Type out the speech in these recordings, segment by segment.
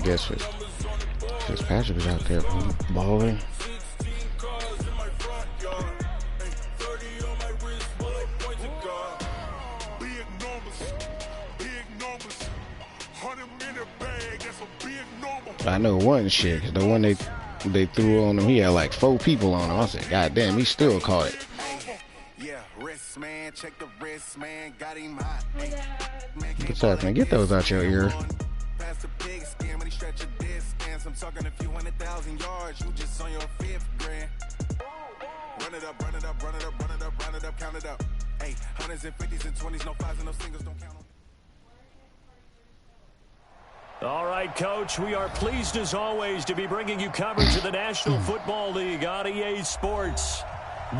guess Fitzpatrick was out there balling. I know one shit. The one they threw on him, he had like 4 people on him. I said, God damn, he still caught it. What's happening? Get those out your ear. I'm talking a few 100,000 yards. You just on your 5th grand. Run it up, run it up, run it up, run it up, run it up, count it up. Hey, hundreds and 50s and 20s, no 5s and no singles, don't count them. All right, Coach, we are pleased as always to be bringing you coverage of the National Football League on EA Sports.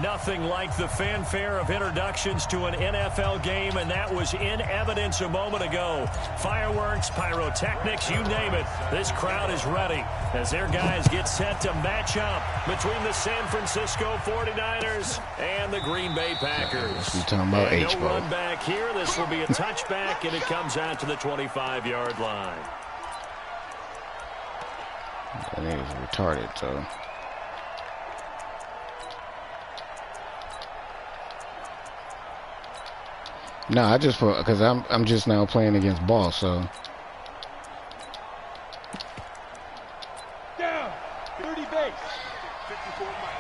Nothing like the fanfare of introductions to an NFL game, and that was in evidence a moment ago. Fireworks, pyrotechnics, you name it. This crowd is ready as their guys get set to match up between the San Francisco 49ers and the Green Bay Packers. You talking about H-ball. No run back here. This will be a touchback, and it comes out to the 25-yard line. I think it's retarded, so. No, I just because I'm just now playing against ball, so. Down, 30 base. 54 Mike.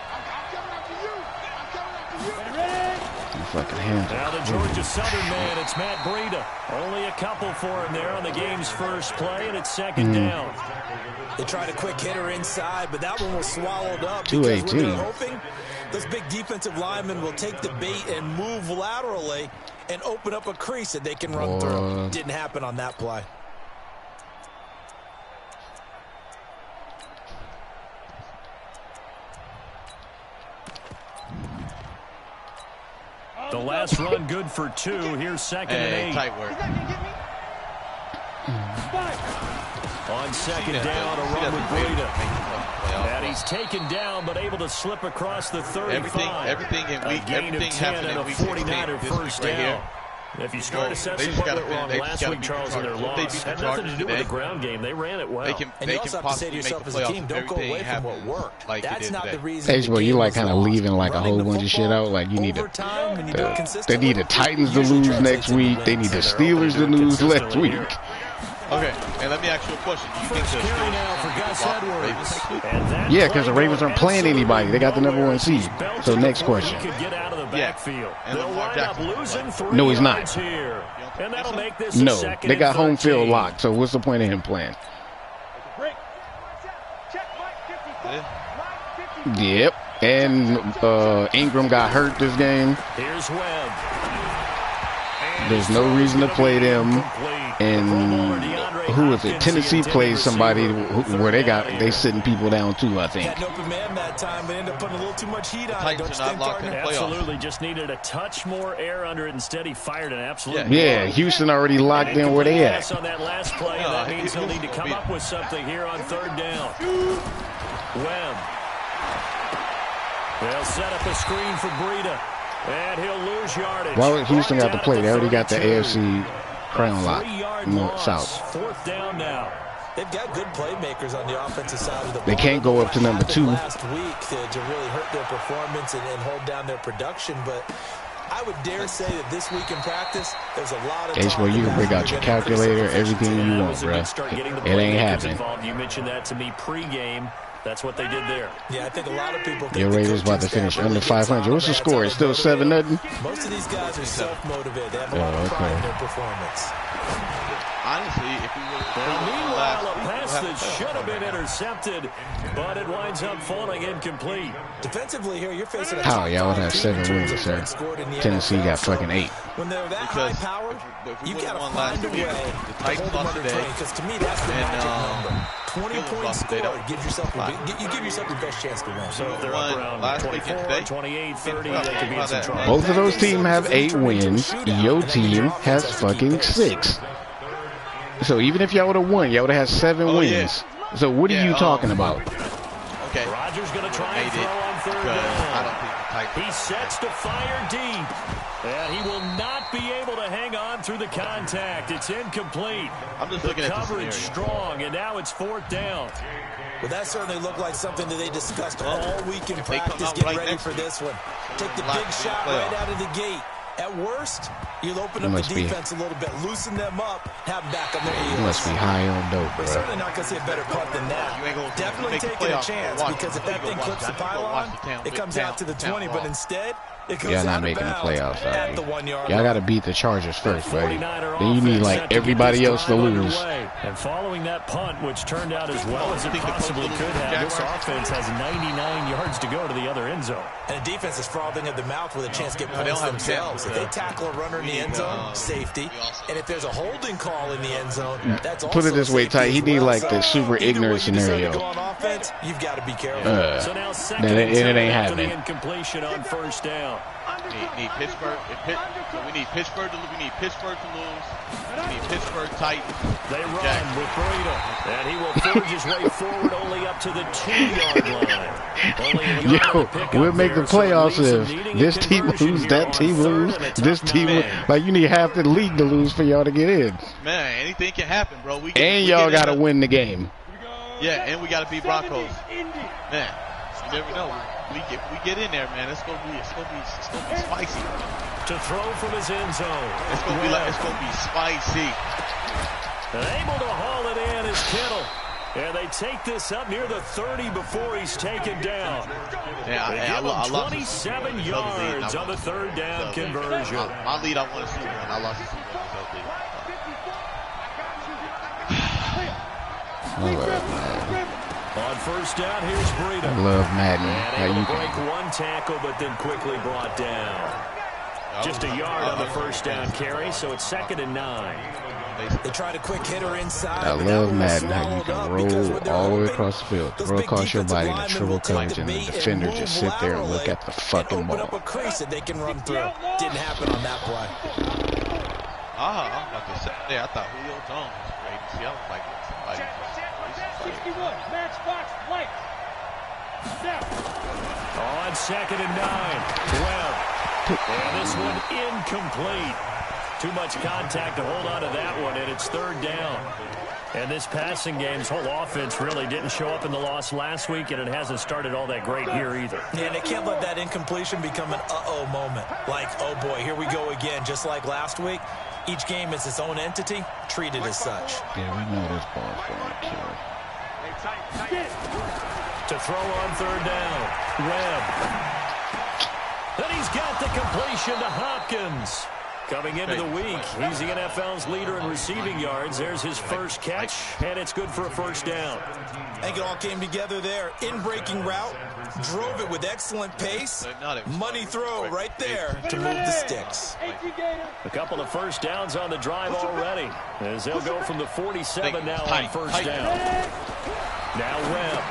I'm coming after you. I'm coming after you. Ready? You fucking hands. Now the Georgia Southern man, it's Matt Breida. Only a couple for him there on the game's first play, and it's second down. They tried a quick hitter inside, but that one was swallowed up. 218. They're hoping those big defensive linemen will take the bait and move laterally and open up a crease that they can run through. Didn't happen on that play. The last run good for 2. Here's second and 8. Tight work. On second down, a run with Breida. And he's taken down, but able to slip across the 35. Everything in week, everything happened in a 49er first down. Here. If you start assessing what went wrong last week, Charles, in their loss, had nothing to do with the ground game. They ran it well. And you also have to say to yourself as a team, don't go away from what worked. That's not the reason. H-ball, you like kind of leaving like a whole bunch of shit out. Like you need they need the Titans to lose next week. They need the Steelers to lose next week. Okay, and let me ask you a question. Do you think the carry now for Gus Edwards? Yeah, because the Ravens aren't playing anybody. They got the #1 seed. So next question. No, he's not. No, they got home field locked. So what's the point of him playing? Yep. And Ingram got hurt this game. Here's Webb. There's no reason to play them. And who is it? Tennessee plays somebody where they sitting people down too, I think. Had an open man that time, but ended up putting a little too much heat on it. Titans are not locked in the playoffs. Absolutely, just needed a touch more air under it. Instead, he fired an absolute. Yeah, Houston already locked in where they at. On that last play, that means he'll need to come up with something here on third down. Webb. They'll set up a screen for Breida, and he'll lose yardage. Why would Houston got to play? They already got the AFC crown lock, north, south. Fourth down now. They've got good playmakers on the offensive side of the ball. They can't go up to #2. Last week to really hurt their performance and hold down their production, but I would dare say that this week in practice, there's a lot of H-ball, you can bring out your calculator, everything you want, bro. It ain't happening. You mentioned that to me pregame. That's what they did there. Yeah, I think a lot of people think your Raiders about to finish under 500. What's the score? It's still 7-0. Most of these guys are self-motivated. They have a lot of pride in their performance. Honestly, if we were meanwhile, a pass that should have been intercepted, but it winds up falling incomplete. Defensively here, you're facing a how y'all would have 7 wins, sir? Tennessee got fucking 8. When they're that high-powered, you got to find a way the Titans lost today. Because to me, that's the magic number. 20 points scored. Give yourself your best chance to win. So if they're up around 24, 28, 30, they could be in some trouble. Both of those teams have 8 wins. Your team has fucking 6. So even if y'all would have won, y'all would have had 7 wins. So what are you talking about? Okay. Rodgers going to try and throw on third down. I don't think the He sets to fire deep. And he will not be able to hang on through the contact. It's incomplete. I'm just looking at the coverage strong, and now it's 4th down. Well, that certainly looked like something that they discussed all week in practice, getting ready for this one. Take the big shot right out of the gate. At worst, you'll open up the defense a little bit, loosen them up, have them back on their heels. You must be high on dope, bro. We're certainly not going to see a better punt than that. Definitely taking a chance, because if that thing clips the pylon, it comes out to the 20, but instead, it goes y'all not out making the of playoffs bounds at the 1 yard Y'all got to beat the Chargers first, right? Then you need, like, everybody else to lose. And following that punt, which turned out as well as it possibly could have, this offense has 99 yards to go to the other end zone. And the defense is frothing at the mouth with a chance to get points themselves. If they tackle a runner in the end zone, safety. And if there's a holding call in the end zone, that's also put it this way, Ty. He need like the super ignorant scenario. Offense, you've got to be careful. So now second and it ain't happening. Incompletion on 1st down. Need Pittsburgh. We need Pittsburgh to lose. We need Pittsburgh to lose. We need Pittsburgh Titans. They run with Breida, and he will forge his way forward only up to the 2-yard line. Yo, we'll make the playoffs if this team lose, that team lose, this team lose. Like, you need half the league to lose for y'all to get in. Man, anything can happen, bro. And y'all got to win the game. Yeah, and we got to beat Broncos. Man, you never know. We get in there, man. It's gonna be spicy. To throw from his end zone. It's gonna be spicy. Able to haul it in is Kittle. And they take this up near the 30 before he's taken down. Yeah, I 27 yards on the 3rd down conversion. My lead, I won a Super Bowl, and I lost the Super Bowl. On 1st down, here's Breida. I love Madden. And able to break one tackle, but then quickly brought down. Just a yard on the 1st down carry, so it's 2nd and 9. They tried a quick hitter inside. I love Madden, how you can roll all the way across the field, throw across your body in a triple coverage, and the defender just sit there and look at the fucking ball. Open up a crease that they can run through. Didn't happen on that play. I'm about to say, yeah, I thought Julio Jones was great. See, I was like, somebody. 61, matchbox light. On 2nd and 9, Webb. And this one incomplete. Too much contact to hold on to that one, and it's 3rd down. And this passing game's whole offense really didn't show up in the loss last week, and it hasn't started all that great here either. Yeah, and they can't let that incompletion become an uh-oh moment. Like, oh boy, here we go again, just like last week. Each game is its own entity, treated as such. Yeah, we know this ball's going to kill. To throw on 3rd down, Webb. Then he's got the completion to Hopkins. Coming into the week, he's the NFL's leader in receiving yards. There's his first catch, and it's good for a 1st down. I think it all came together there. In-breaking route, drove it with excellent pace. Money throw right there to move the sticks. A couple of 1st downs on the drive already, as they'll go from the 47 now on 1st down. Now Webb.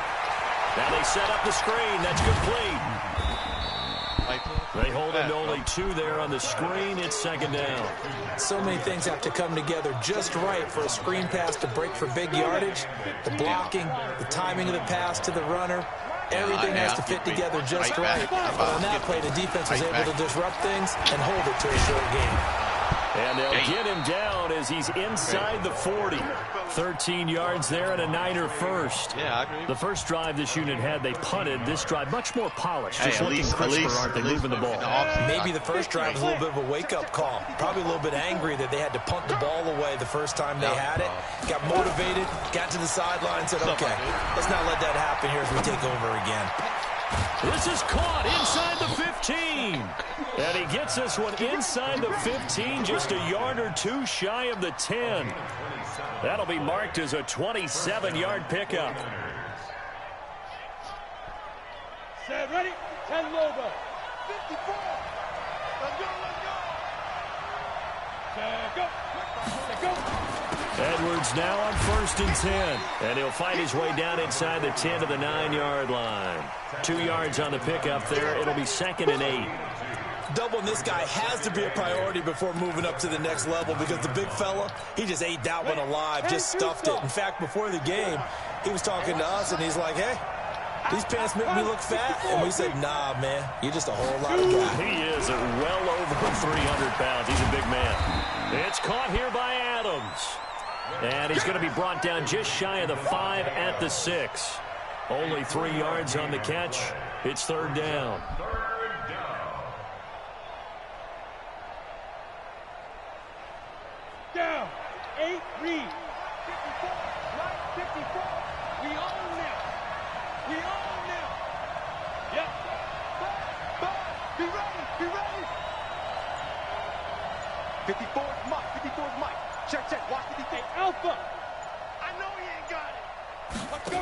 Now they set up the screen. That's complete. They hold him to only 2 there on the screen. It's 2nd down. So many things have to come together just right for a screen pass to break for big yardage. The blocking, the timing of the pass to the runner, everything has to fit together just right. But on that play, the defense was able to disrupt things and hold it to a short game. And they'll get him down as he's inside the 40. 13 yards there and a Niner first. Yeah, I agree. The first drive this unit had, they punted. This drive, much more polished. Just looking crisper, aren't they, moving the ball? Maybe the first drive was a little bit of a wake-up call. Probably a little bit angry that they had to punt the ball away the first time they had it. Got motivated, got to the sideline, said, okay, let's not let that happen here as we take over again. This is caught inside the 15. And he gets this one inside the 15, just a yard or 2 shy of the 10. That'll be marked as a 27-yard pickup. Set, ready, 10 logo. 54. Let's go, let's go. Set, go. Set, go. Edwards now on 1st and 10. And he'll find his way down inside the 10 to the 9-yard line. 2 yards on the pickup there. It'll be 2nd and 8. Doubling this guy has to be a priority before moving up to the next level, because the big fella, he just ate that one alive, just stuffed it. In fact, before the game, he was talking to us, and he's like, hey, these pants make me look fat. And we said, nah, man, you're just a whole lot of guy. He is well over 300 pounds. He's a big man. It's caught here by Adams. And he's going to be brought down just shy of the 5 at the 6. Only 3 yards on the catch. It's 3rd down. Down. 8, read. 54, right, 54. We own them. We own them. Yep. Be ready, be ready. 54 is Mike, 54 is Mike. Check, watch the defense. Hey, Alpha. I know he ain't got it. Let's go.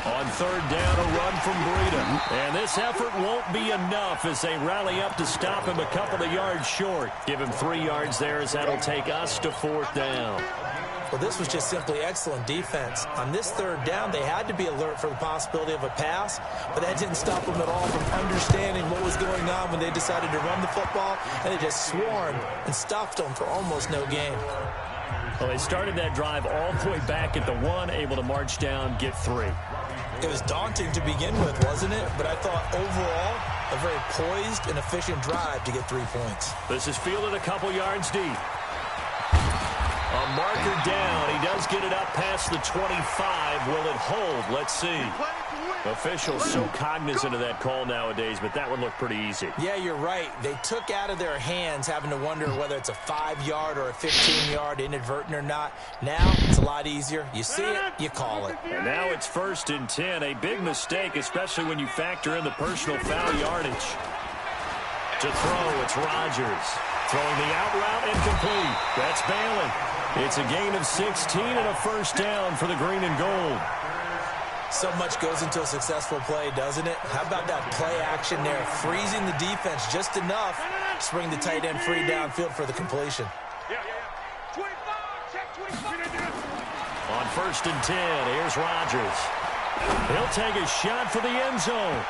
On 3rd down, a run from Breida. And this effort won't be enough as they rally up to stop him a couple of yards short. Give him 3 yards there as that'll take us to 4th down. Well, this was just simply excellent defense. On this 3rd down, they had to be alert for the possibility of a pass, but that didn't stop them at all from understanding what was going on when they decided to run the football, and they just swarmed and stuffed them for almost no gain. Well, they started that drive all the way back at the 1, able to march down, get 3. It was daunting to begin with, wasn't it? But I thought overall, a very poised and efficient drive to get 3 points. This is fielded a couple yards deep. A marker down. He does get it up past the 25. Will it hold? Let's see. Officials so cognizant of that call nowadays, but that would look pretty easy. Yeah, you're right. They took out of their hands having to wonder whether it's a 5-yard or a 15-yard, inadvertent or not. Now it's a lot easier. You see it, you call it. And now it's 1st and 10. A big mistake, especially when you factor in the personal foul yardage. To throw, it's Rodgers. Throwing the out route incomplete. That's Bailey. It's a gain of 16 and a 1st down for the green and gold. So much goes into a successful play, doesn't it? How about that play action there? Freezing the defense just enough to bring the tight end free downfield for the completion. 25, check 25. On 1st and 10, here's Rodgers. He'll take a shot for the end zone.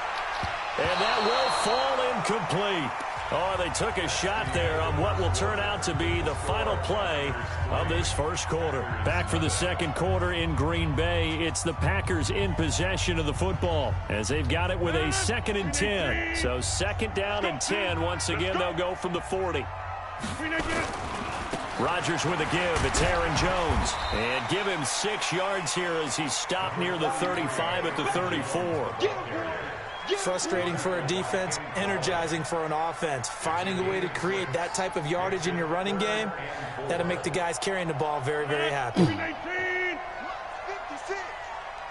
And that will fall incomplete. Oh, they took a shot there on what will turn out to be the final play of this 1st quarter. Back for the 2nd quarter in Green Bay. It's the Packers in possession of the football as they've got it with a 2nd and 10. So 2nd down and 10. Once again, they'll go from the 40. Rodgers with a give. It's Aaron Jones. And give him 6 yards here as he's stopped near the 35 at the 34. Frustrating for a defense, energizing for an offense. Finding a way to create that type of yardage in your running game, that'll make the guys carrying the ball very, very happy. 56.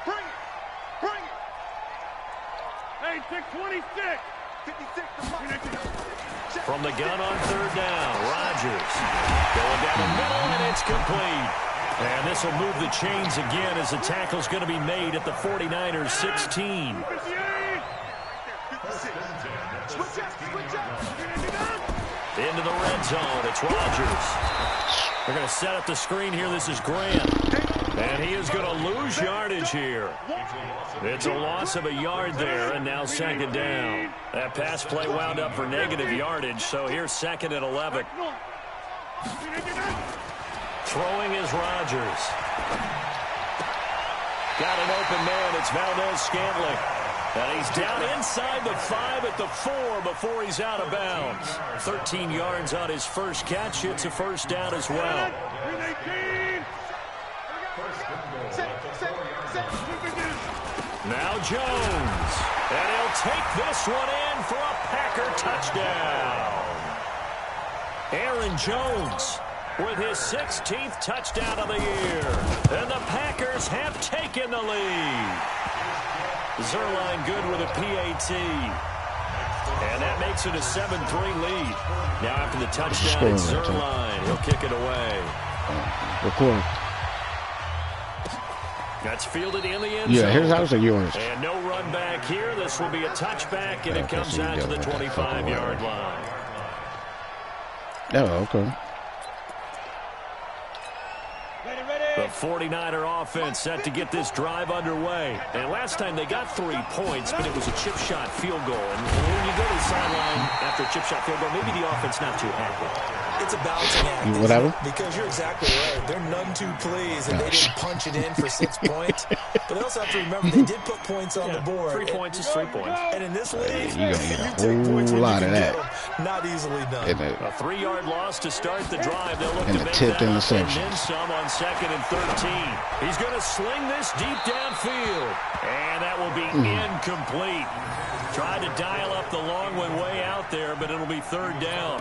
Bring it. Bring it. Hey, 626. 56. From the gun on 3rd down, Rodgers going down the middle, and it's complete. And this will move the chains again as the tackle's going to be made at the 49ers 16. Into the red zone. It's Rodgers. They're going to set up the screen here. This is Grant. And he is going to lose yardage here. It's a loss of a yard there, and now 2nd down. That pass play wound up for negative yardage, so here's 2nd and 11. Throwing is Rodgers. Got an open man. It's Valdez-Scantling. And he's down inside the 5 at the 4 before he's out of bounds. 13 yards on his first catch. It's a 1st down as well. Now Jones. And he'll take this one in for a Packer touchdown. Aaron Jones with his 16th touchdown of the year. And the Packers have taken the lead. Zerline good with a PAT. And that makes it a 7-3 lead. Now after the touchdown, it's Zerline. He'll kick it away. Recording. That's fielded in the end zone. Yeah, here's how's yours. And no run back here. This will be a touchback, and it comes out to the 25-yard line. Oh, okay. The 49er offense set to get this drive underway. And last time they got 3 points, but it was a chip shot field goal. And when you go to the sideline after a chip shot field goal, maybe the offense not too happy. It's a balancing act, whatever. Because you're exactly right. They're none too pleased that they didn't punch it in for 6 points. But they also have to remember they did put points on the board. 3 points is 3 points. And in this league, you're going to get a whole lot of that. Not easily done. A 3-yard loss to start the drive. They'll look and to the make tipped that interception. And then some on 2nd and 13. He's going to sling this deep downfield. And that will be incomplete. Tried to dial up the long one way out there, but it'll be 3rd down.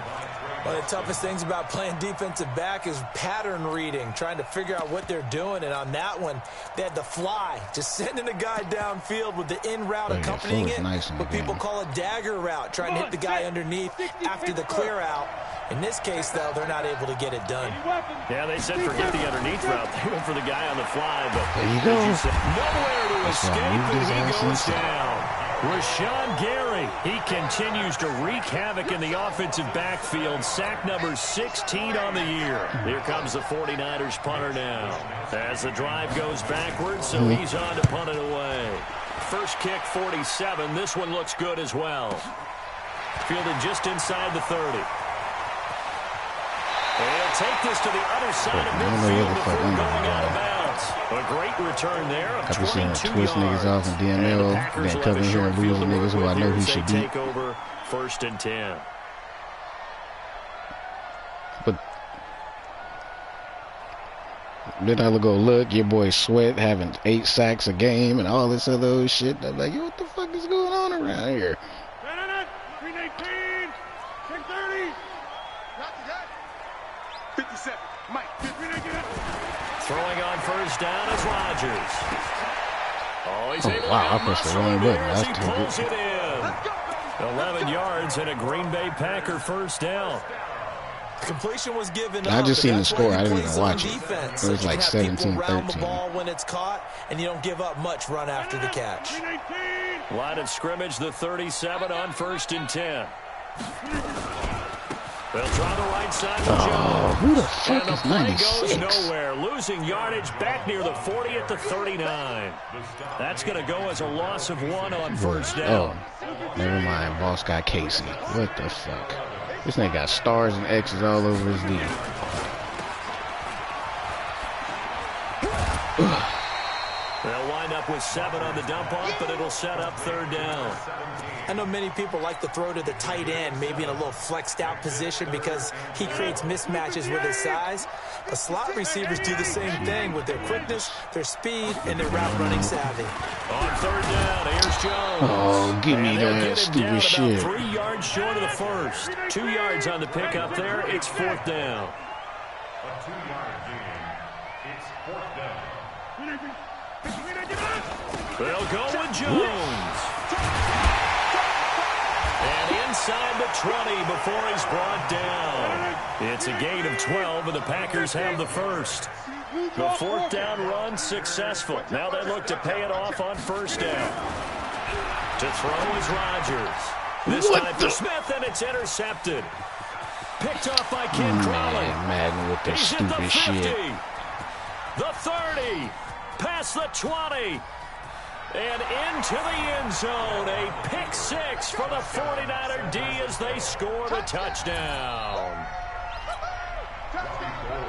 One of the toughest things about playing defensive back is pattern reading, trying to figure out what they're doing. And on that one, they had the fly, just sending a guy downfield with the in route accompanying it. Nice what people call a dagger route, trying to hit the guy underneath after the clear out. In this case, though, they're not able to get it done. Yeah, they said forget the underneath route. They went for the guy on the fly, but there you go. Nowhere to escape, and he goes down. Rashawn Gary, he continues to wreak havoc in the offensive backfield. Sack number 16 on the year. Here comes the 49ers punter now. As the drive goes backwards, so he's on to punt it away. First kick, 47. This one looks good as well. Fielded just inside the 30. They'll take this to the other side of midfield before going out of bounds. A great return there of 22 yards. Twist niggas off in DNL, then come in here and lose the niggas who I know he should beat. Take over 1st and 10. But then I go look, your boy Sweat having 8 sacks a game and all this other shit. I'm like, yo, what the fuck is going on around here? 319, 630. 57. Mike, 319. Throwing on 1st down is Rodgers. Oh, he's able wow, I to pressed the wrong button. as he That's pulls it in. 11 yards and a Green Bay Packer 1st down. Completion was given up. I just seen the score. I didn't even watch it. Defense, It was like 17-13. The ball when it's caught, and you don't give up much run after the catch. Line of scrimmage, the 37 on 1st and 10. They'll try the right side to Jones. Who the fuck is play 96? goes nowhere. Losing yardage back near the 40 at the 39. That's going to go as a loss of 1 on 1st down. Oh, never mind. Boss got Casey. What the fuck? This nigga got stars and X's all over his knee. They'll wind up with 7 on the dump off, but it'll set up 3rd down. I know many people like to throw to the tight end, maybe in a little flexed out position because he creates mismatches with his size. But slot receivers do the same thing with their quickness, their speed, and their route running savvy. On 3rd down, here's Jones. Oh, give me that stupid shit. 3 yards short of the first. 2 yards on the pickup there. It's 4th down. A 2-yard gain. It's 4th down. They'll go with Jones. And inside the 20 before he's brought down. It's a gain of 12, and the Packers have the first. The 4th down run successful. Now they look to pay it off on 1st down. To throw is Rodgers. This time for Smith, and it's intercepted. Picked off by Ken Crowley. Madden with the He's at the 50, stupid shit. the 30, past the 20, and into the end zone. A pick 6 for the 49er D as they scored a touchdown.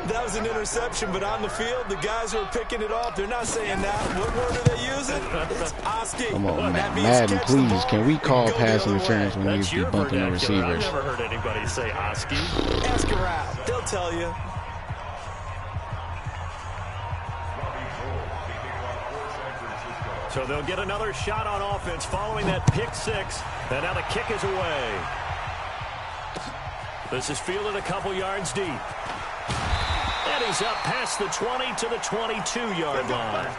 That was an interception, but on the field, the guys who are picking it off, they're not saying that. What word are they using? It's Oski. Come on, That means Madden, catch the please. ball Can we call and go pass the other interference way. when we be bumping the receivers? I've never heard anybody say Oski. Ask around. They'll tell you. So they'll get another shot on offense following that pick 6. And now the kick is away. This is fielded a couple yards deep. And he's up past the 20 to the 22-yard line.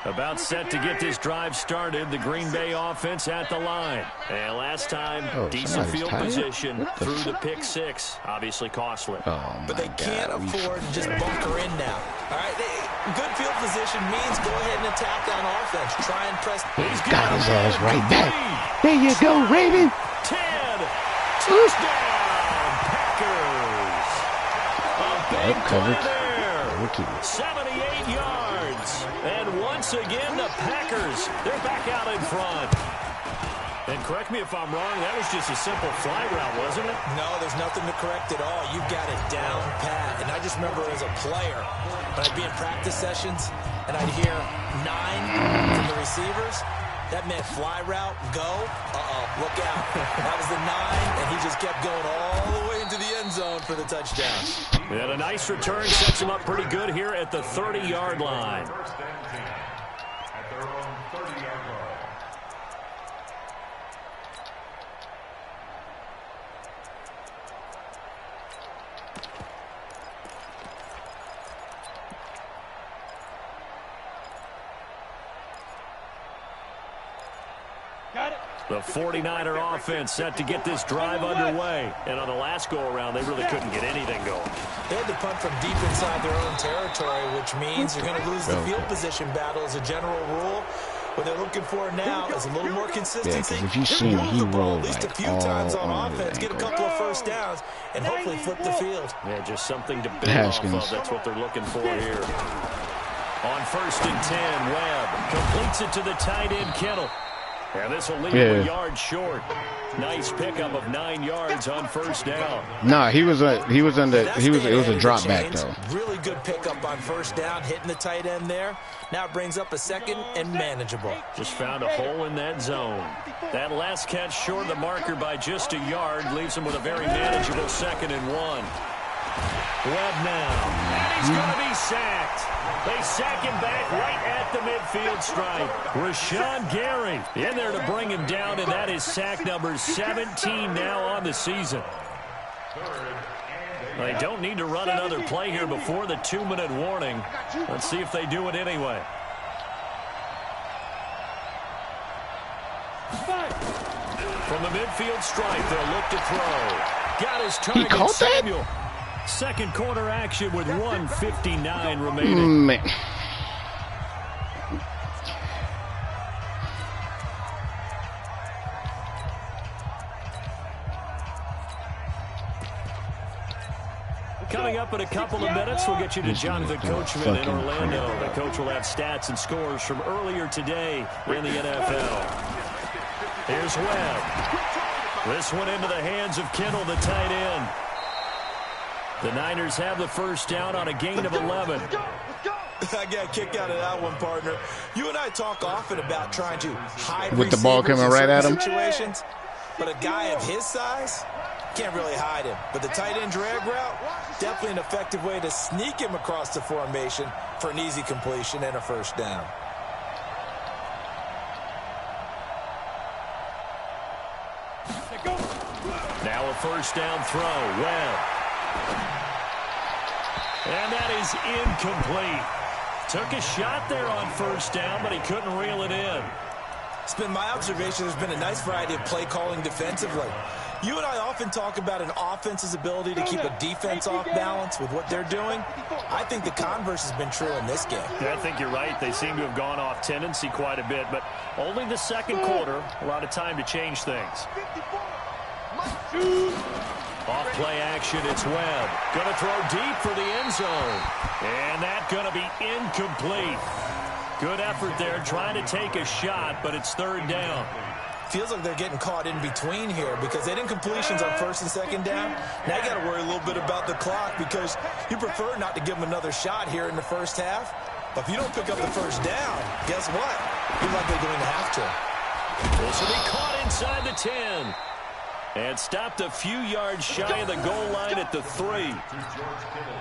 About set to get this drive started. The Green Bay offense at the line. And last time, decent field position through the pick 6. Obviously costly. Oh, but they can't afford to just bunker in now. All right, good field position means go ahead and attack on offense. Try and press. He's got his ass right back. There you go, Raven. 10. Touchdown, Packers. A big play there. 78 yards. yards. And once again, the Packers, they're back out in front. And correct me if I'm wrong, that was just a simple fly route, wasn't it? No, there's nothing to correct at all. You've got it down pat. And I just remember as a player, when I'd be in practice sessions and I'd hear 9 from the receivers, that meant fly route, go. Look out. That was the 9, and he just kept going all the way into the end zone for the touchdown. And a nice return sets him up pretty good here at the 30-yard line. The 49er offense set to get this drive underway. And on the last go-around, they really couldn't get anything going. They had to punt from deep inside their own territory, which means you're going to lose the field position battle as a general rule. What they're looking for now is a little more consistency. Yeah, because if you see him, he rolled at least a like few times on offense, get a couple of first downs, and hopefully flip the field. Yeah, just something to build off of. That's what they're looking for here. On 1st and 10, Webb completes it to the tight end, Kittle. Yeah, this will leave him a yard short. Nice pickup of 9 yards on 1st down. Nah, it was a drop back though. Really good pickup on 1st down, hitting the tight end there. Now it brings up a 2nd and manageable. Just found a hole in that zone. That last catch short of the marker by just a yard leaves him with a very manageable 2nd and 1. Webb now, and he's going to be sacked. They sack him back right at the midfield stripe. Rashawn Gary in there to bring him down, and that is sack number 17 now on the season. They don't need to run another play here before the 2-minute warning. Let's see if they do it anyway. From the midfield stripe, they'll look to throw. Got his target, he caught Samuel. That? Second quarter action with 1:59 remaining. Man. Coming up in a couple of minutes, we'll get you to Jonathan Coachman in Orlando. The coach will have stats and scores from earlier today in the NFL. Here's Webb. This one into the hands of Kittle, the tight end. The Niners have the 1st down on a gain of 11. I got a kick out of that one, partner. You and I talk often about trying to hide with the ball coming right at him. Situations, but a guy of his size can't really hide him. But the tight end drag route, definitely an effective way to sneak him across the formation for an easy completion and a 1st down. Now a 1st down throw. Webb. And that is incomplete. Took a shot there on 1st down, but he couldn't reel it in. It's been my observation there's been a nice variety of play calling defensively. You and I often talk about an offense's ability to keep a defense off balance with what they're doing. I think the converse has been true in this game. Yeah, I think you're right. They seem to have gone off tendency quite a bit, but only the 2nd quarter, a lot of time to change things. Off play action, it's Webb. Going to throw deep for the end zone. And that's going to be incomplete. Good effort there, trying to take a shot, but it's 3rd down. Feels like they're getting caught in between here because they had incompletions on 1st and 2nd down. Now you got to worry a little bit about the clock because you prefer not to give them another shot here in the 1st half. But if you don't pick up the 1st down, guess what? You're likely going to have to. This will be caught inside the 10. And stopped a few yards shy of the goal line at the 3.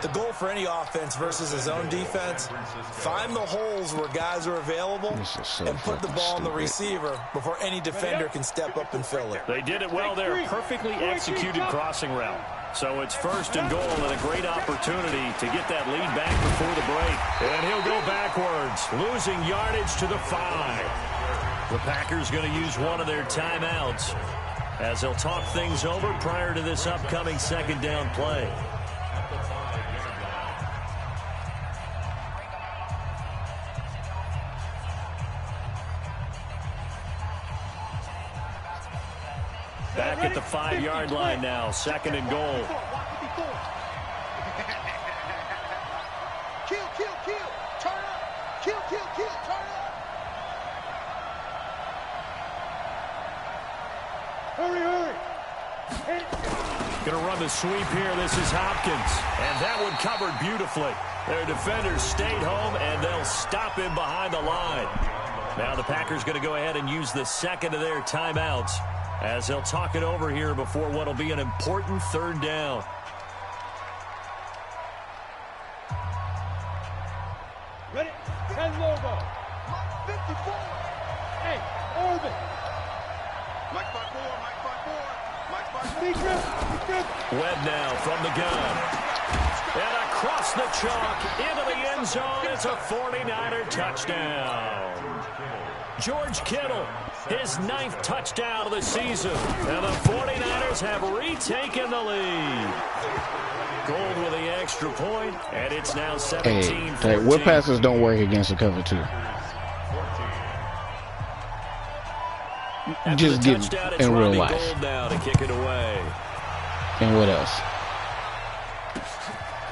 The goal for any offense versus his own defense, find the holes where guys are available and put the ball on the receiver before any defender can step up and fill it. They did it well there. Perfectly executed crossing route. So it's 1st and goal and a great opportunity to get that lead back before the break. And he'll go backwards, losing yardage to the 5. The Packers going to use one of their timeouts as they'll talk things over prior to this upcoming 2nd down play. Back at the 5-yard line now, 2nd and goal. Kill. Turn up. Kill. Going to run the sweep here. This is Hopkins. And that one covered beautifully. Their defenders stayed home, and they'll stop him behind the line. Now the Packers going to go ahead and use the second of their timeouts as they'll talk it over here before what will be an important third down. Ready? 10 logo. 54. Hey, Orban. Mike 5-4, Mike 5-4, Mike 5-4. Webb now from the gun. And across the chalk into the end zone. It's a 49er touchdown. George Kittle, his 9th touchdown of the season. And the 49ers have retaken the lead. Gold with the extra point, and it's now 17-14. Hey, what passes don't work against the cover 2? Just get in real life. Now to kick it away. And what else?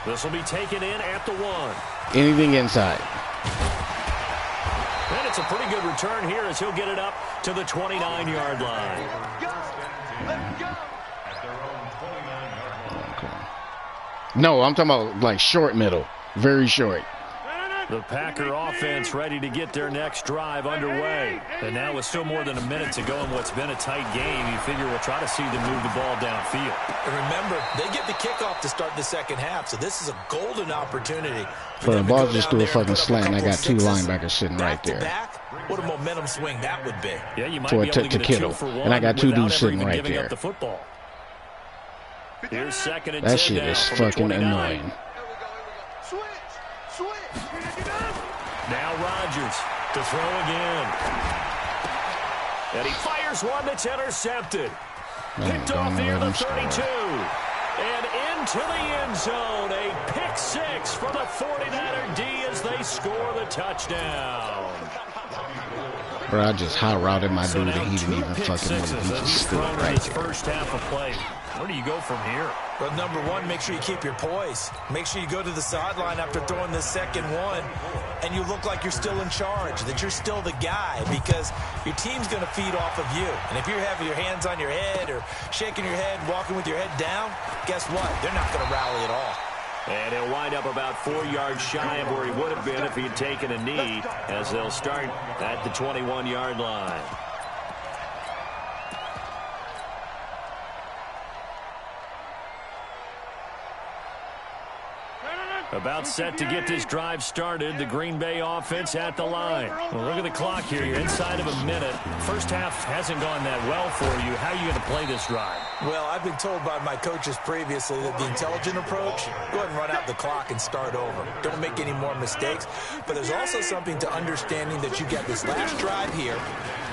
This will be taken in at the 1. Anything inside. And it's a pretty good return here as he'll get it up to the 29-yard line. Okay. No, I'm talking about like short middle. Very short. The Packer offense ready to get their next drive underway. And now with still more than a minute to go in what's been a tight game, you figure we'll try to see them move the ball downfield. And remember, they get the kickoff to start the second half, so this is a golden opportunity. For the ball just threw a fucking slant. I got 2 linebackers sitting right there. What a momentum swing that would be. Yeah, you might be able to get a Kittle. 2-for-1 and I got 2 dudes sitting even right giving there. up the football. Here's second and That 10 shit now is from the fucking 29. annoying. Now Rodgers to throw again. And he fires one that's intercepted. Picked off near the 32. And into the end zone. A pick 6 for the 49er D as they score the touchdown. Bro, I just hot routed my dude and he didn't even fucking move. He just stood right there. First half of play. Where do you go from here? Well, number one, make sure you keep your poise. Make sure you go to the sideline after throwing this second one, and you look like you're still in charge, that you're still the guy, because your team's going to feed off of you. And if you're having your hands on your head or shaking your head, walking with your head down, guess what? They're not going to rally at all. And he'll wind up about 4 yards shy of where he would have been if he had taken a knee, as they'll start at the 21-yard line. About set to get this drive started. The Green Bay offense at the line. Well, look at the clock here. You're inside of a minute. First half hasn't gone that well for you. How are you going to play this drive? Well, I've been told by my coaches previously that the intelligent approach, go ahead and run out the clock and start over. Don't make any more mistakes. But there's also something to understanding that you get this last drive here.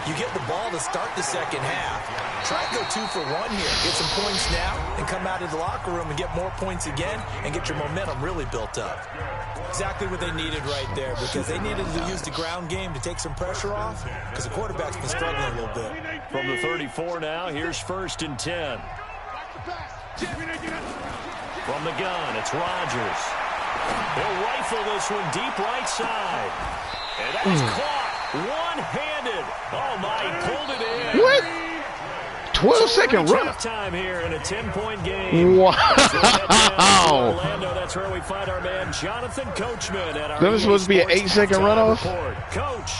You get the ball to start the second half. Try to go 2 for 1 here. Get some points now and come out of the locker room and get more points again and get your momentum really built up. Exactly what they needed right there, because they needed to use the ground game to take some pressure off, because the quarterback's been struggling a little bit. From the 34 now, here's 1st and 10. From the gun, it's Rodgers. They'll rifle this one deep right side. And that is caught one-handed. Oh, my, he pulled it in. What? 12-second run. Time here in a 10-point game. Wow. Orlando, that's where we find our man Jonathan Coachman at our That was supposed to be an 8-second runoff? Coach.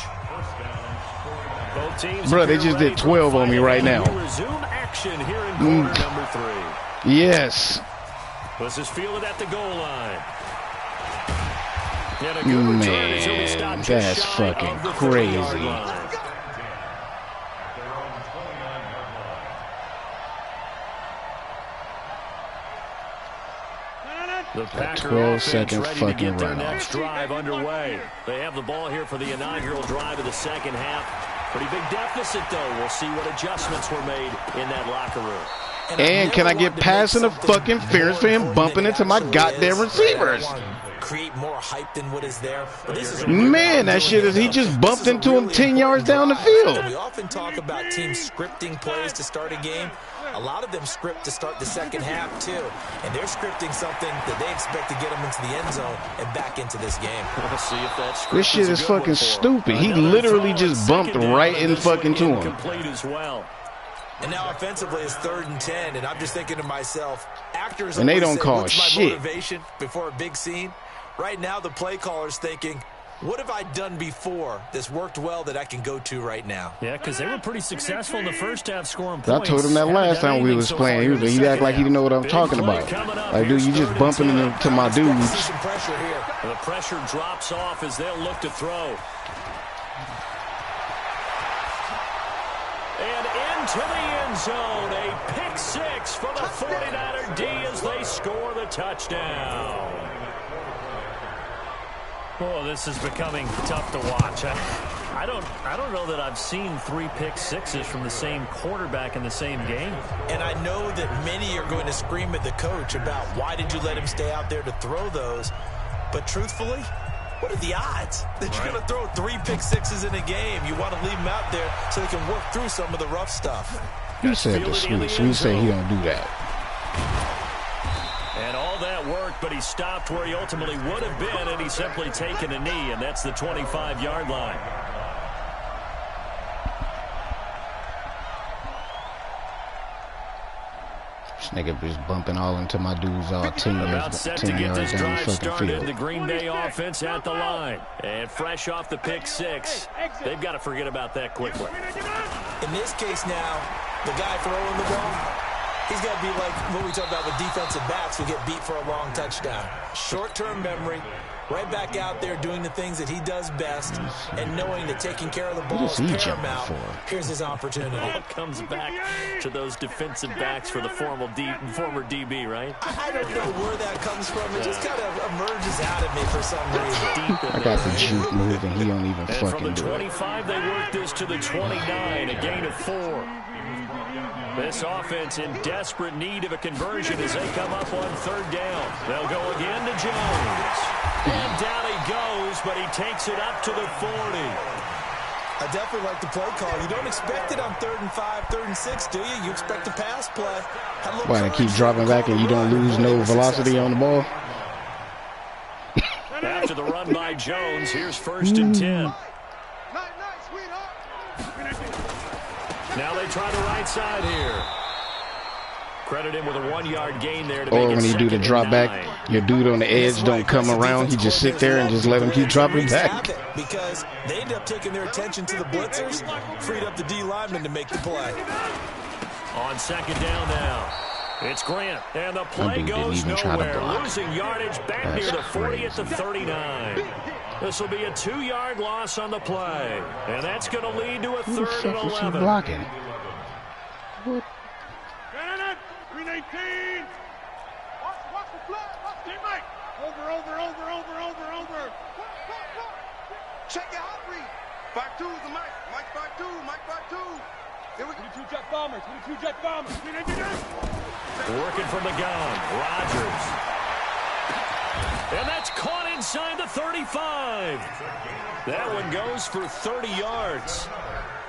Both teams Bro, they just did 12 on me right now. Resume action here in quarter number 3. Yes. This is fielded at the goal line. And a good return as he'll be stopped just That's shy fucking of the crazy. 30-yard line. The Packer 12-second ready fucking to get their runoff. next drive underway. They have the ball here for the inaugural drive of the second half. Pretty big deficit, though. We'll see what adjustments were made in that locker room. And can I get past in the fucking interference for him bumping into my goddamn receivers? Create more hype than what is there. But this is Man, that shit is, he just bumped into him 10 yards down the field. We often talk about teams scripting plays to start a game. A lot of them script to start the second half, too. And they're scripting something that they expect to get them into the end zone and back into this game. We'll see if that script This shit is fucking stupid. He literally just bumped right in fucking to him. Complete as well. And now offensively it's 3rd and 10, and I'm just thinking to myself, actors and they don't say, call what's shit. my motivation before a big scene? Right now the play caller's thinking, what have I done before that's worked well that I can go to right now? Yeah, because they were pretty successful in the first half scoring points. I told him that last time we was playing. He act like he didn't know what I'm talking about. Like, dude, you just bumping into my dudes. The pressure drops off as they'll look to throw. And into the end zone, a pick 6 for the 49er D as they score the touchdown. Oh, this is becoming tough to watch. I don't know that I've seen 3 pick 6s from the same quarterback in the same game. And I know that many are going to scream at the coach about why did you let him stay out there to throw those. But truthfully, what are the odds that you're going to throw 3 pick 6s in a game? You want to leave him out there so they can work through some of the rough stuff. He said the sweet. Sweet said he don't do that. And all that worked, but he stopped where he ultimately would have been, and he's simply taken a knee, and that's the 25-yard line. This nigga just bumping all into my dudes all 10 yards down the fucking field. The Green Bay offense at the line. And fresh off the pick 6. They've got to forget about that quickly. In this case now, the guy throwing the ball, he's got to be like what we talk about with defensive backs who get beat for a long touchdown. Short-term memory, right back out there doing the things that he does best, and knowing that taking care of the ball is paramount. Here's his opportunity. It comes back to those defensive backs for the former DB, right? I don't know where that comes from. It just kind of emerges out of me for some reason. I got the juke move, and he don't even fucking do it. From the 25, they work this to the 29, a gain of 4. This offense in desperate need of a conversion as they come up on 3rd down. They'll go again to Jones. And down he goes, but he takes it up to the 40. I definitely like the play call. You don't expect it on 3rd and 5, 3rd and 6, do you? You expect a pass play. Why, they keep dropping back and you don't lose no velocity on the ball? After the run by Jones, here's 1st and 10. Now they try the right side here. Credit him with a 1-yard gain there to make it 2nd and 9. Or when you do the drop back, your dude on the edge don't come around. He just sit there and just let him keep dropping back. Because they end up taking their attention to the blitzers, freed up the D lineman to make the play. On 2nd down now. It's Grant, and the play goes nowhere. Losing yardage back near the 40 at the 39. This will be a 2-yard loss on the play, and that's going to lead to a 3rd and 11. Blocking? What? 319. Watch the flag. Watch the Mike. Over. Check your hot read. 5-2 is the Mike. Mike 5-2. Mike 5-2. Here we go. 22 jet bombers. 22 jet bombers. Working from the gun. Rodgers. And that's caught inside the 35. That one goes for 30 yards.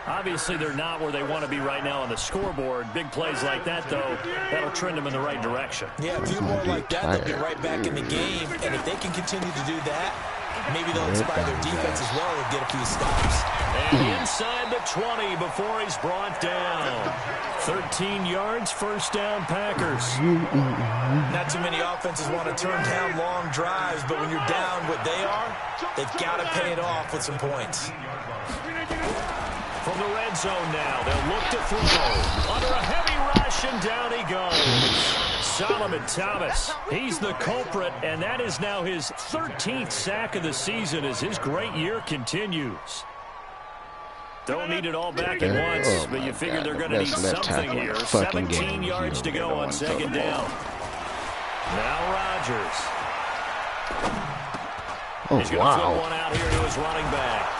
Obviously, they're not where they want to be right now on the scoreboard. Big plays like that, though, that'll trend them in the right direction. Yeah, a few more like that, they'll get right back in the game. And if they can continue to do that, maybe they'll inspire their defense as well and get a few stops. And inside the 20 before he's brought down. 13 yards, 1st down, Packers. Not too many offenses want to turn down long drives, but when you're down what they are, they've got to pay it off with some points. From the red zone now, they'll look to throw. Under a heavy rush, and down he goes. Solomon Thomas, he's the culprit, and that is now his 13th sack of the season as his great year continues. Don't need it all back at once, but you figure they're going to need something here. 17 yards to go on 2nd down. Now Rodgers. He's going to flip one out here to his running back.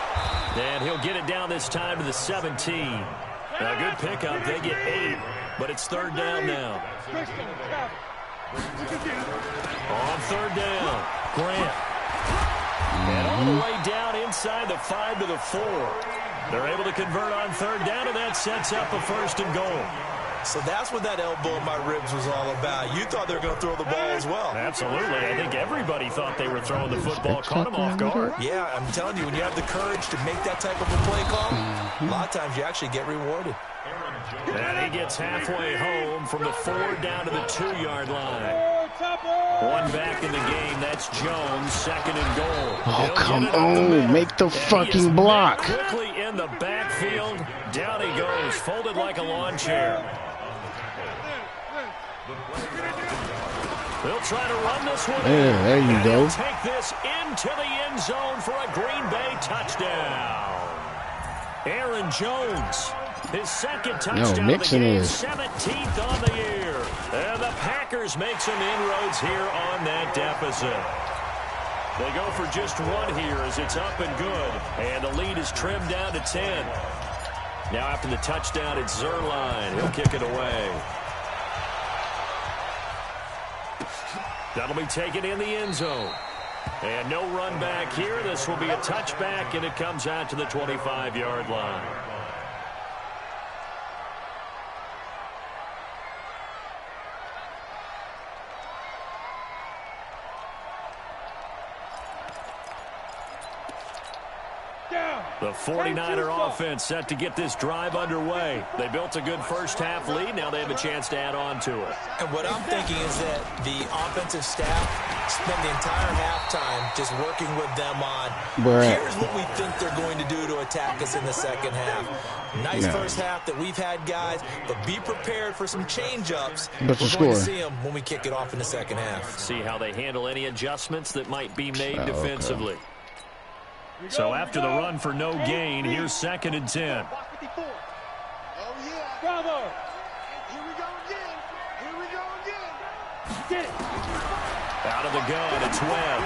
And he'll get it down this time to the 17. A good pickup. They get 8, but it's 3rd down now. On 3rd down, Grant. And all the way down inside the 5 to the 4. They're able to convert on 3rd down, and that sets up a 1st and goal. So that's what that elbow in my ribs was all about. You thought they were going to throw the ball as well. Absolutely. I think everybody thought they were throwing the football. Caught them off guard. Yeah, I'm telling you, when you have the courage to make that type of a play call, a lot of times you actually get rewarded. And he gets halfway home from the 4 down to the 2-yard line. One back in the game. That's Jones, 2nd and goal. Oh, come on. Make the fucking block. Quickly in the backfield. Down he goes, folded like a lawn chair. They'll try to run this one. Yeah, there you go. Take this into the end zone for a Green Bay touchdown. Aaron Jones, his 2nd touchdown of the game, 17th on the year. And the Packers make some inroads here on that deficit. They go for just 1 here as it's up and good. And the lead is trimmed down to 10. Now after the touchdown, it's Zerline. He'll kick it away. That'll be taken in the end zone. And no run back here. This will be a touchback, and it comes out to the 25-yard line. The 49er offense set to get this drive underway. They built a good first-half lead. Now they have a chance to add on to it. And what I'm thinking is that the offensive staff spend the entire halftime just working with them on, here's what we think they're going to do to attack us in the second half. Nice first half that we've had, guys, but be prepared for some change-ups. We're going to see them when we kick it off in the second half. See how they handle any adjustments that might be made defensively. So after the run for no gain, here's 2nd and 10. Bravo! Here we go again. Here we go again. Get it. Out of the gun, it's Webb.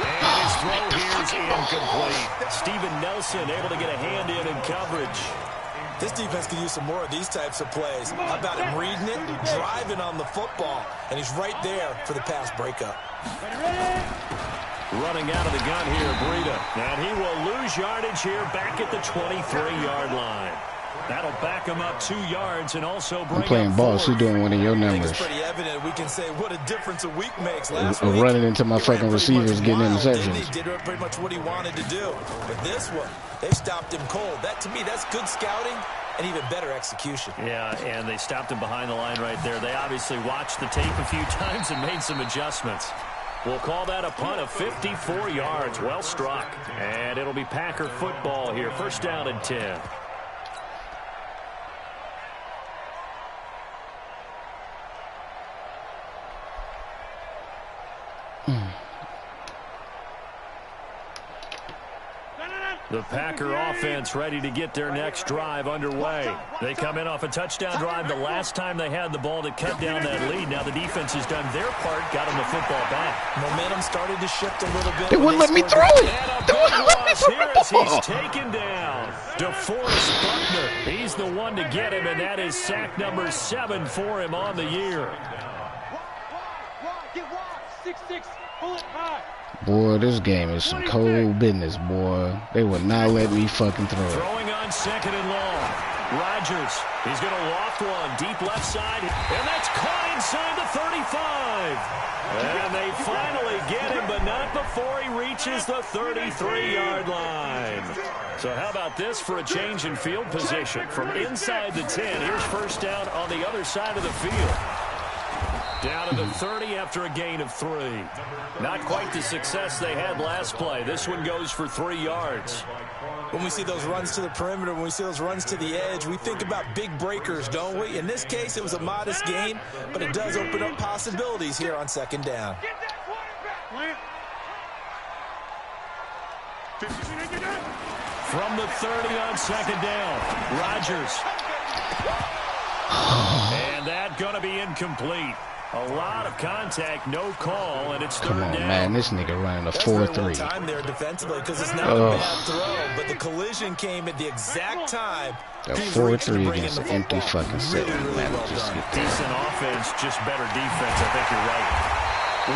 And his throw here is incomplete. Steven Nelson able to get a hand in coverage. This defense could use some more of these types of plays. How about him reading it, driving on the football, and he's right there for the pass breakup. Running out of the gun here, Breida. And he will lose yardage here back at the 23-yard line. That'll back him up 2 yards and also bring playing ball. She's doing one of your numbers. I think it's pretty evident. We can say what a difference a week makes. Last week, running into my fucking receivers, getting interceptions. He did pretty much what he wanted to do. But this one, they stopped him cold. That, to me, that's good scouting and even better execution. Yeah, and they stopped him behind the line right there. They obviously watched the tape a few times and made some adjustments. We'll call that a punt of 54 yards. Well struck. And it'll be Packer football here. 1st down and 10. The Packer offense ready to get their next drive underway. They come in off a touchdown drive the last time they had the ball to cut down that lead. Now the defense has done their part, got them the football back. Momentum started to shift a little bit. They wouldn't let me throw it. And a big loss here as he's taken down. DeForest Buckner, he's the one to get him, and that is sack number 7 for him on the year. Get wide. 6-6. Pull it high. Boy, this game is some cold business, boy. They would not let me fucking throw it. Throwing on 2nd and long. Rodgers, he's going to loft one deep left side, and that's caught inside the 35. And they finally get him, but not before he reaches the 33-yard line. So how about this for a change in field position? From inside the 10, here's 1st down on the other side of the field. Down to the 30 after a gain of 3. Not quite the success they had last play. This one goes for 3 yards. When we see those runs to the perimeter, when we see those runs to the edge, we think about big breakers, don't we? In this case, it was a modest gain, but it does open up possibilities here on 2nd down. From the 30 on 2nd down, Rodgers. And that going to be incomplete. A lot of contact, no call, and it's 3rd down. Come on, man. This nigga running a 4-3. Time there defensively because it's not a bad throw, but the collision came at the exact time. That 4-3 against an empty fucking set. Man, just get there. Decent offense, just better defense. I think you're right.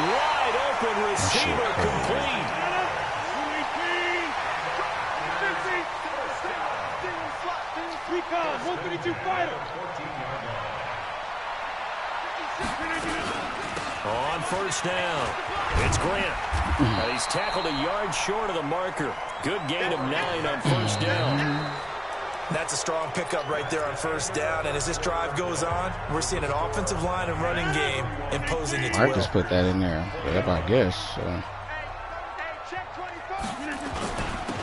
Wide open receiver complete. Recon, 152 fighter. On 1st down, it's Grant. He's tackled a yard short of the marker. Good gain of 9 on 1st down. That's a strong pickup right there on first down. And as this drive goes on, we're seeing an offensive line and running game imposing its will. Marcus put that in there. Yep, I guess.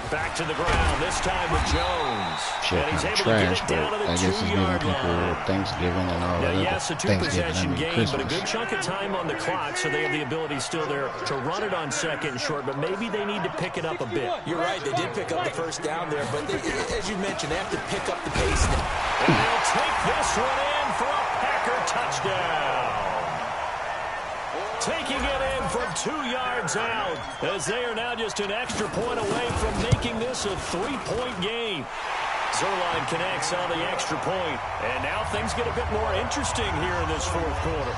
Back to the ground, this time with Jones. Shit, and he's able trash, to get it down to the I guess it's giving people Thanksgiving and all that. Yes, a two-possession game, but a good chunk of time on the clock, so they have the ability still there to run it on second and short, but maybe they need to pick it up a bit. You're right, they did pick up the first down there, but as you mentioned, they have to pick up the pace now. And they'll take this one in for a Packer touchdown. Taking it in from 2 yards out, as they are now just an extra point away from making this a 3-point game. Zerline connects on the extra point, and now things get a bit more interesting here in this fourth quarter.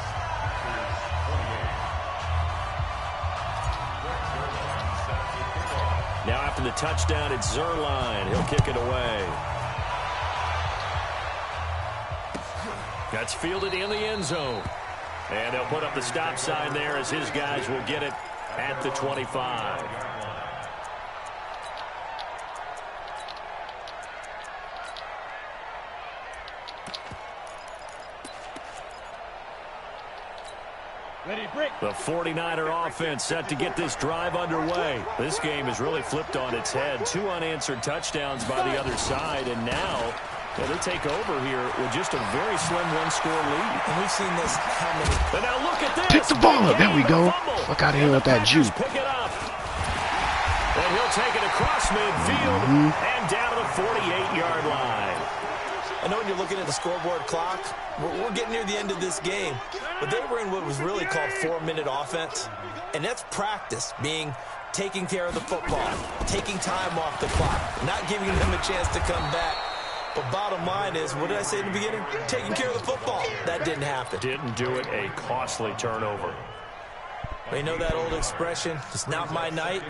Now after the touchdown, it's Zerline. He'll kick it away. That's fielded in the end zone. And they'll put up the stop sign there as his guys will get it at the 25. The 49er offense set to get this drive underway. This game has really flipped on its head. 2 unanswered touchdowns by the other side, and now they take over here with just a very slim one-score lead. And we've seen this how many... But now look at this. Pick the ball up. There we go. Fuck out of here with that juke. Pick it up. And he'll take it across midfield and down to the 48-yard line. I know when you're looking at the scoreboard clock, we're getting near the end of this game, but they were in what was really called 4-minute offense, and that's practice, being taking care of the football, taking time off the clock, not giving them a chance to come back. But bottom line is, what did I say in the beginning? Taking care of the football. That didn't happen. Didn't do it. A costly turnover. You know that old expression, it's not my night?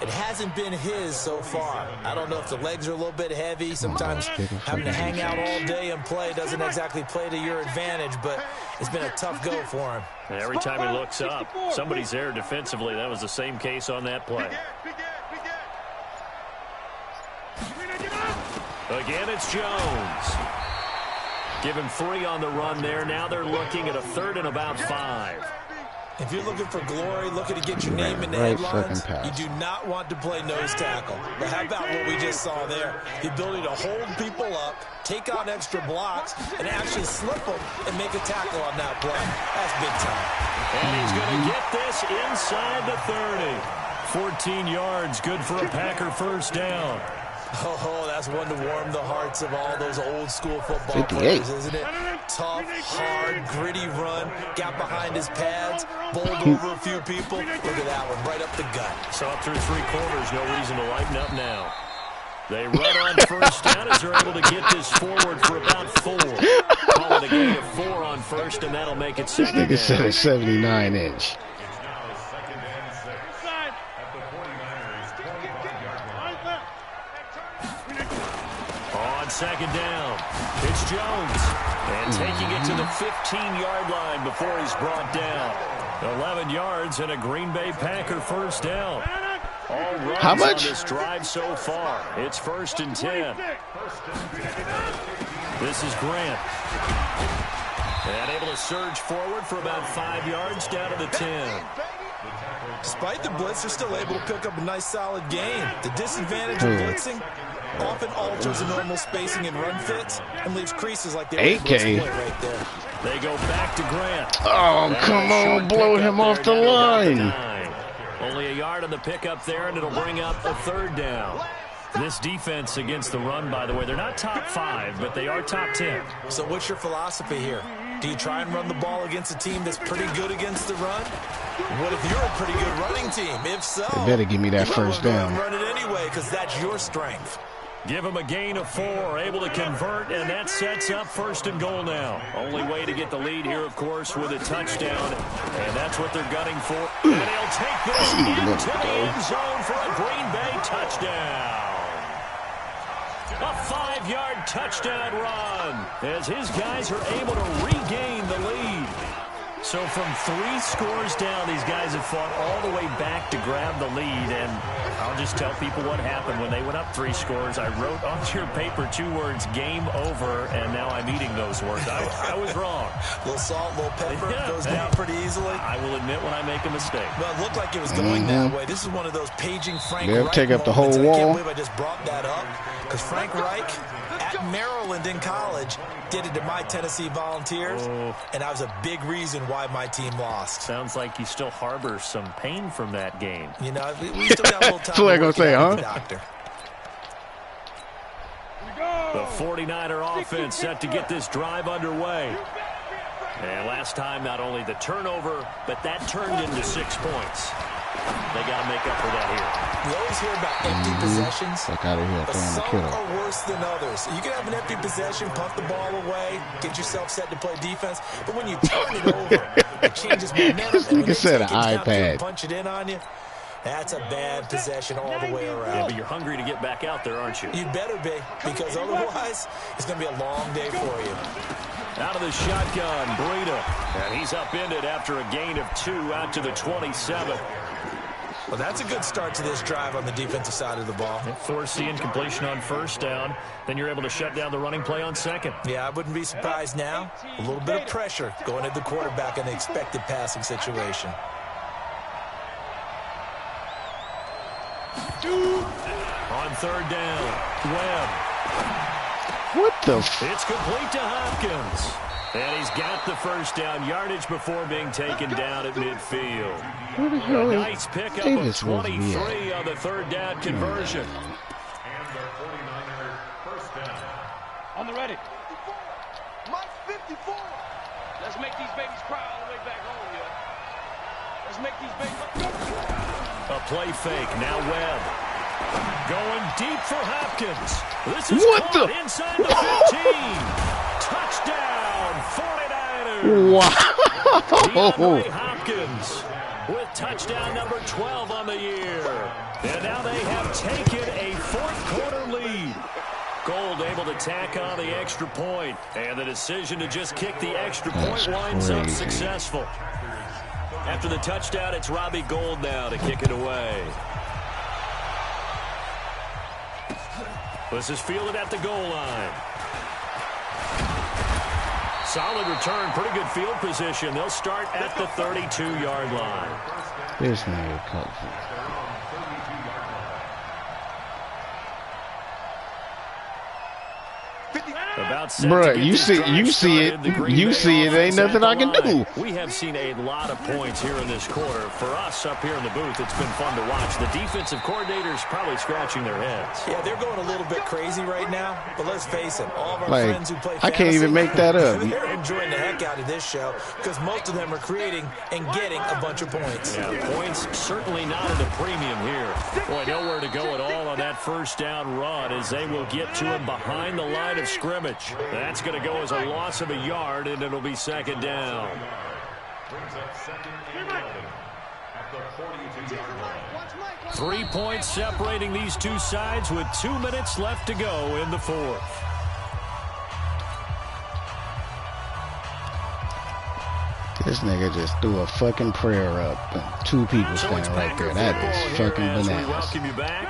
It hasn't been his so far. I don't know if the legs are a little bit heavy. Sometimes having to hang out all day and play doesn't exactly play to your advantage, but it's been a tough go for him. And every time he looks up, somebody's there defensively. That was the same case on that play. Again, it's Jones. Give him 3 on the run there. Now they're looking at a 3rd and about 5. If you're looking for glory, looking to get your name in the headlines, you do not want to play nose tackle. But how about what we just saw there? The ability to hold people up, take on extra blocks, and actually slip them and make a tackle on that play. That's big time. And he's going to get this inside the 30. 14 yards, good for a Packer first down. Oh, that's one to warm the hearts of all those old-school football players, isn't it? Tough, hard, gritty run, got behind his pads, bowled over a few people. Look at that one, right up the gut. So up through 3 quarters, no reason to lighten up now. They run on first down as they're able to get this forward for about 4. Call it a gain of 4 on first, and that'll make it 2nd down. This nigga said a 79-inch. Second down. It's Jones. And taking it to the 15-yard line before he's brought down. 11 yards and a Green Bay Packer first down. All runs How much? on this drive so far. It's 1st and 10. This is Grant. And able to surge forward for about 5 yards down to the 10. Despite the blitz, they're still able to pick up a nice solid gain. The disadvantage of blitzing often alters the normal spacing and run fits and leaves creases like they were right there. They go back to Grant. Oh, come on, blow him off the line. Only a yard on the pickup there, and it'll bring up a 3rd down. This defense against the run, by the way, they're not top 5, but they are top 10. So what's your philosophy here? Do you try and run the ball against a team that's pretty good against the run? What if you're a pretty good running team? If so, you better give me that first down. Run it anyway, because that's your strength. Give him a gain of 4, able to convert, and that sets up 1st and goal now. Only way to get the lead here, of course, with a touchdown, and that's what they're gunning for. And they'll take this into the end zone for a Green Bay touchdown. A 5-yard touchdown run as his guys are able to regain the lead. So from 3 scores down, these guys have fought all the way back to grab the lead. And I'll just tell people what happened when they went up 3 scores. I wrote on your paper 2 words, game over, and now I'm eating those words. I was wrong. A little salt, a little pepper, goes down pretty easily. I will admit when I make a mistake. Well, it looked like it was going that way. This is one of those paging Frank Reich take up the moments. whole wall. I can't believe I just brought that up. Because Frank Reich at Maryland in college did it to my Tennessee Volunteers, and that was a big reason why my team lost. Sounds like he still harbors some pain from that game. You know, we still got a little time. That's what I'm going to say, huh? Doctor. The 49er offense set to get this drive underway. And last time, not only the turnover, but that turned into 6 points. They got to make up for that here. You always hear about empty possessions, Fuck out of here, but throwing the some kiddo. are worse than others. You can have an empty possession, punt the ball away, get yourself set to play defense, but when you turn it over, it changes momentum. This nigga said an iPad. Punch it in on you. That's a bad possession all the way around. Yeah, but you're hungry to get back out there, aren't you? You better be, because otherwise, it's going to be a long day for you. Out of the shotgun, Breida. And he's upended after a gain of 2 out to the 27. Well, that's a good start to this drive on the defensive side of the ball. Force the incompletion on first down. Then you're able to shut down the running play on second. Yeah, I wouldn't be surprised now. A little bit of pressure going at the quarterback in the expected passing situation. On third down, Webb. What the It's complete to Hopkins. And he's got the first down yardage before being taken down at midfield. Where the hell A is nice pickup Davis of supposed to be 23 on the third down conversion. On the ready. Mike 54. Let's make these babies cry all the way back home, yeah. Let's make these babies. A play fake. Now Webb. Going deep for Hopkins. This is What caught the? inside the 15. Touchdown, 49ers. Wow. DeAndre Hopkins with touchdown number 12 on the year. And now they have taken a fourth-quarter lead. Gold able to tack on the extra point. And the decision to just kick the extra point winds up successful. After the touchdown, it's Robbie Gould now to kick it away. This is fielded at the goal line. Solid return, pretty good field position. They'll start at the 32-yard line. This nigga comes. Bruh, you see it, ain't nothing I can do. We have seen a lot of points here in this quarter. For us up here in the booth, it's been fun to watch. The defensive coordinators probably scratching their heads. Yeah, they're going a little bit crazy right now, but let's face it, all of our friends who play fantasy, I can't even make that up. They're enjoying the heck out of this show because most of them are creating and getting a bunch of points. Yeah, points certainly not at a premium here. Boy, nowhere to go at all on that first down run as they will get to him behind the line of scrimmage. That's going to go as a loss of a yard, and it'll be second down. 3 points separating these two sides with 2 minutes left to go in the fourth. This nigga just threw a fucking prayer up. And 2 people standing right there. That is fucking bananas. We welcome you back.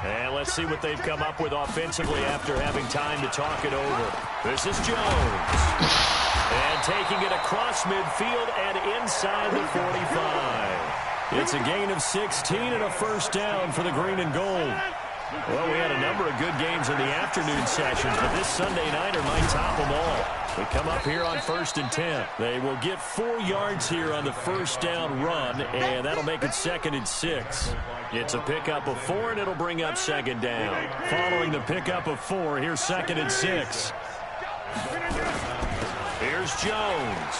And let's see what they've come up with offensively after having time to talk it over. This is Jones. And taking it across midfield and inside the 45. It's a gain of 16 and a first down for the green and gold. Well, we had a number of good games in the afternoon sessions, but this Sunday nighter might top them all. We come up here on 1st and 10. They will get 4 yards here on the first down run, and that'll make it 2nd and 6. It's a pickup of 4, and it'll bring up second down. Following the pickup of 4, here's 2nd and 6. Here's Jones.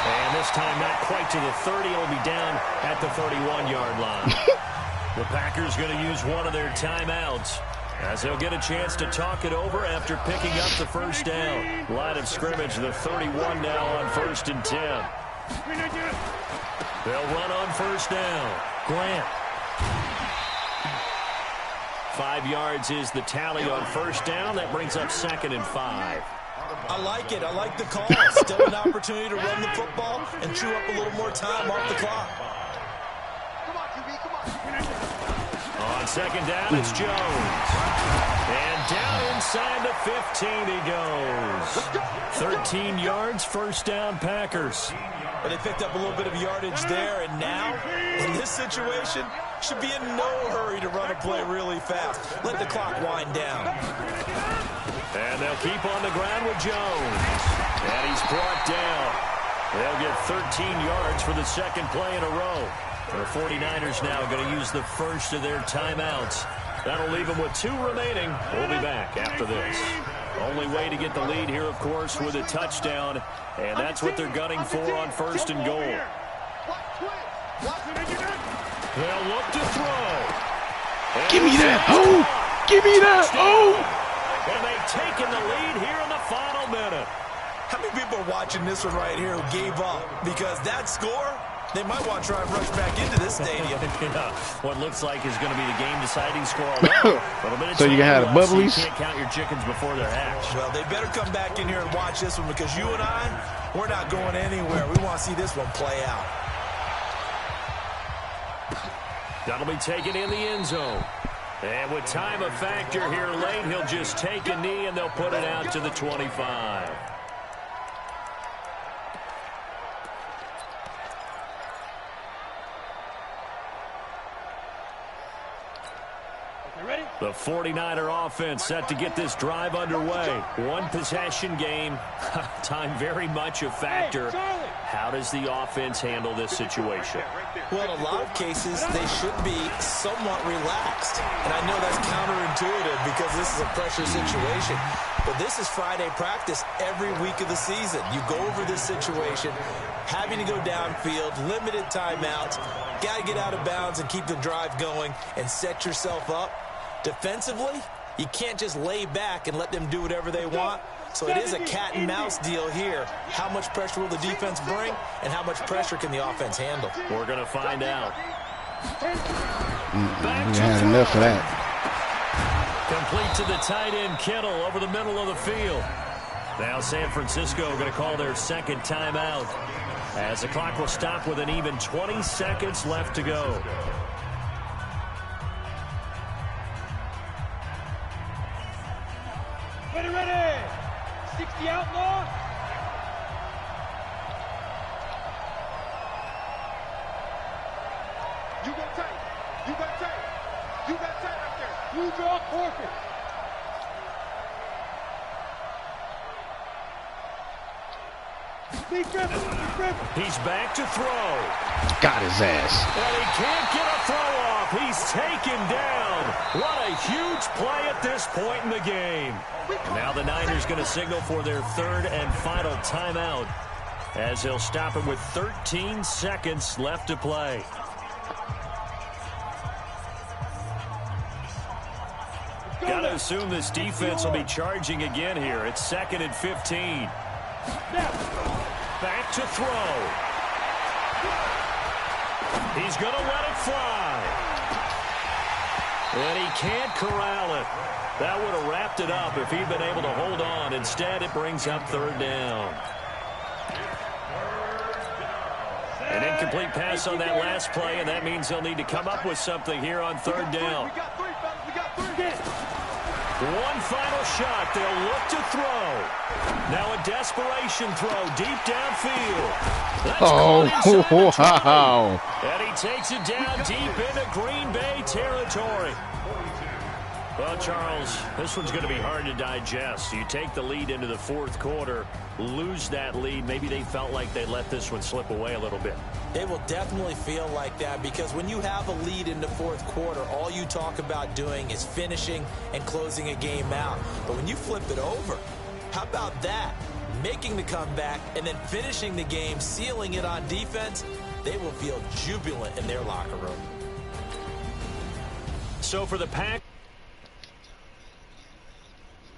And this time not quite to the 30. It'll be down at the 31-yard line. The Packers going to use one of their timeouts as they'll get a chance to talk it over after picking up the first down. Line of scrimmage, the 31 now on 1st and 10. They'll run on first down. Grant. 5 yards is the tally on first down. That brings up 2nd and 5. I like it. I like the call. Still an opportunity to run the football and chew up a little more time off the clock. Come on, QB, come on. On second down, it's Jones. And down inside the 15 he goes. 13 yards, first down, Packers. But they picked up a little bit of yardage there, and now, in this situation, should be in no hurry to run a play really fast. Let the clock wind down. And they'll keep on the ground with Jones. And he's brought down. They'll get 13 yards for the second play in a row. The 49ers now going to use the first of their timeouts. That'll leave them with 2 remaining. We'll be back after this. Only way to get the lead here, of course, with a touchdown. And that's what they're gunning for on first and goal. They'll look to throw. Give me that. Oh! Give me that. Oh! And they've taken the lead here in the final minute. How many people are watching this one right here who gave up? Because that score, they might want to try and rush back into this stadium. Yeah, what looks like is going to be the game-deciding score. So you can have the bubblies? You can't count your chickens before they're hatched. Well, they better come back in here and watch this one, because you and I, we're not going anywhere. We want to see this one play out. That'll be taken in the end zone. And with time a factor here late, he'll just take a knee and they'll put it out to the 25. The 49er offense set to get this drive underway. One possession game. Time very much a factor. How does the offense handle this situation? Well, in a lot of cases, they should be somewhat relaxed. And I know that's counterintuitive because this is a pressure situation. But this is Friday practice every week of the season. You go over this situation, having to go downfield, limited timeouts, got to get out of bounds and keep the drive going and set yourself up. Defensively, you can't just lay back and let them do whatever they want. So it is a cat and mouse deal here. How much pressure will the defense bring, and how much pressure can the offense handle? We're going to find out. We had enough of that. Complete to the tight end, Kittle, over the middle of the field. Now San Francisco going to call their second timeout, as the clock will stop with an even 20 seconds left to go. Ready. 60 outlaw. You got tight. You got tight. You got tight right there. You draw forfeit. He's back to throw. Got his ass. And he can't get a throw off. He's taken down. What a huge play at this point in the game. Now the Niners going to signal for their third and final timeout, as they'll stop it with 13 seconds left to play. Got to assume this defense will be charging again here. It's 2nd and 15. Back to throw. He's going to let it fly. And he can't corral it. That would have wrapped it up if he'd been able to hold on. Instead, it brings up third down. An incomplete pass on that last play, and that means they'll need to come up with something here on third down. One final shot. They'll look to throw. Now a desperation throw deep downfield. Oh, wow. And he takes it down deep into Green Bay territory. Well, Charles, this one's going to be hard to digest. You take the lead into the fourth quarter, lose that lead. Maybe they felt like they let this one slip away a little bit. They will definitely feel like that, because when you have a lead in the fourth quarter, all you talk about doing is finishing and closing a game out. But when you flip it over, how about that? Making the comeback and then finishing the game, sealing it on defense, they will feel jubilant in their locker room. So for the Pack.